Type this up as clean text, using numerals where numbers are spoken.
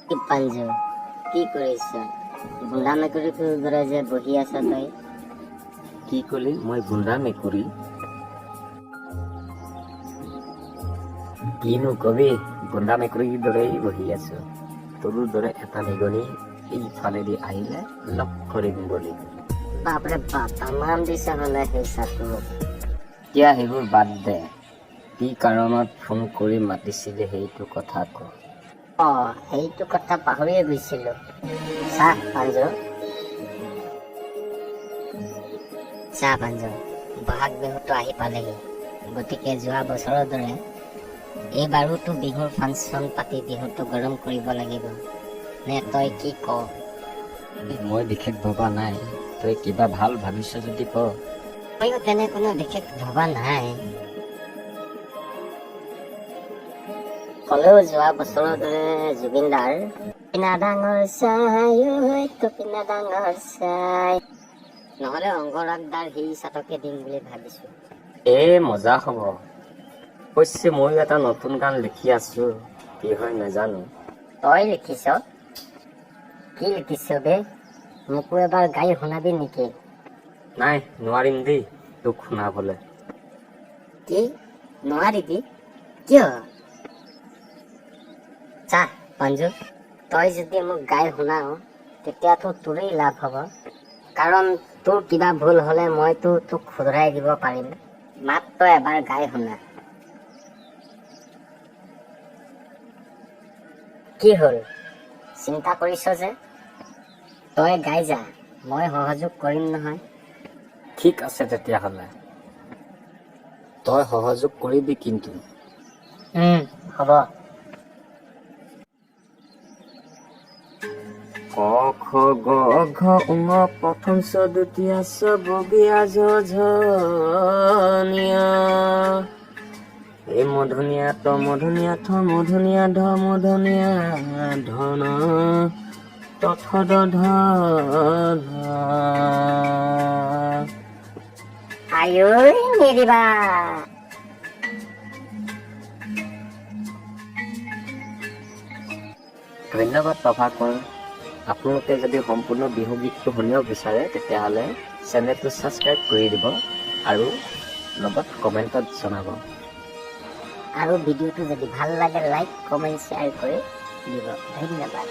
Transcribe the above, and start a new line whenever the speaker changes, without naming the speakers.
কি পাঞ্জু কি কৰিছ বুঢ়া মেকুৰীটোৰ দৰে যে বহি আছ তই
কি কলি মই বুঢ়া মেকুৰী কিনো কবি বুঢ়া মেকুৰীৰ দৰেই বহি আছো তোৰ দৰে এটা নিগনি এইফালেদি আহিলে লগ কৰিম বুলি
বাপৰে বাপ তামাম দিছে হলে সেই চাটো
এতিয়া সেইবোৰ বাদ দে কি কাৰণত ফোন কৰি মাতিছিলে সেইটো কথা ক
সেইটো কথা পাহৰিয়ে গৈছিলো চাহ পাঞ্জু বহাগ বিহুটো আহি পালেহি গতিকে যোৱা বছৰৰ দৰে এইবাৰোতো বিহুৰ ফাংচন পাতি বিহুটো গৰম কৰিব লাগিব নে তই কি ক
মই বিশেষ ভবা নাই তই কিবা ভাল ভাবিছ যদি ক
মইও তেনে কোনো বিশেষ ভবা নাই হলেও যোৱা বছৰৰ দৰে জুবিনদাৰ পিনা ডাঙৰ চাই পিনা ডাঙৰ চাই নহলে অংগৰাগদাৰ সেই চাটকে দিম বুলি ভাবিছো
মজা হব অৱশ্যে ময়ো এটা নতুন গান লিখি আছো কি হয় নাজানো
তই লিখিছ কি লিখিছ বে মোকো এবাৰ গাই শুনাবি নেকি
নাই নোৱাৰিম দেই তোক শুনাবলে
কি নোৱাৰিবি কিয় চাহ পাঞ্জু তই যদি মোক গাই শুনাও তেতিয়াতো তোৰেই লাভ হব কাৰণ তোৰ কিবা ভুল হলে মইতো তোক শুধৰাই দিব পাৰিম মাত্ৰ এবাৰ গাই শুনা কি হল চিন্তা কৰিছ যে তই গাই যা মই সহযোগ কৰিম নহয়
ঠিক আছে তেতিয়াহলে তই সহযোগ কৰিবি কিন্তু
হ'ব
ক খ গ ঘ ঙ প্ৰথম চ দ্বিতীয় ছ বগীয়া ঝ ঝনীয়া এই মধুনীয়া ত মধুনীয়া থ মধুনীয়া ধ মধুনীয়া ধন তথ দ ধ
আয়ৈ নেৰিবা
ধন্যবাদ প্ৰভাকৰ আপোনালোকে যদি সম্পূৰ্ণ বিহু গীতটো শুনিব বিচাৰে তেতিয়াহ'লে চেনেলটো ছাবস্ক্ৰাইব কৰি দিব আৰু লগত কমেণ্টত জনাব
আৰু ভিডিঅ'টো যদি ভাল লাগে লাইক কমেণ্ট শ্বেয়াৰ কৰি দিব ধন্যবাদ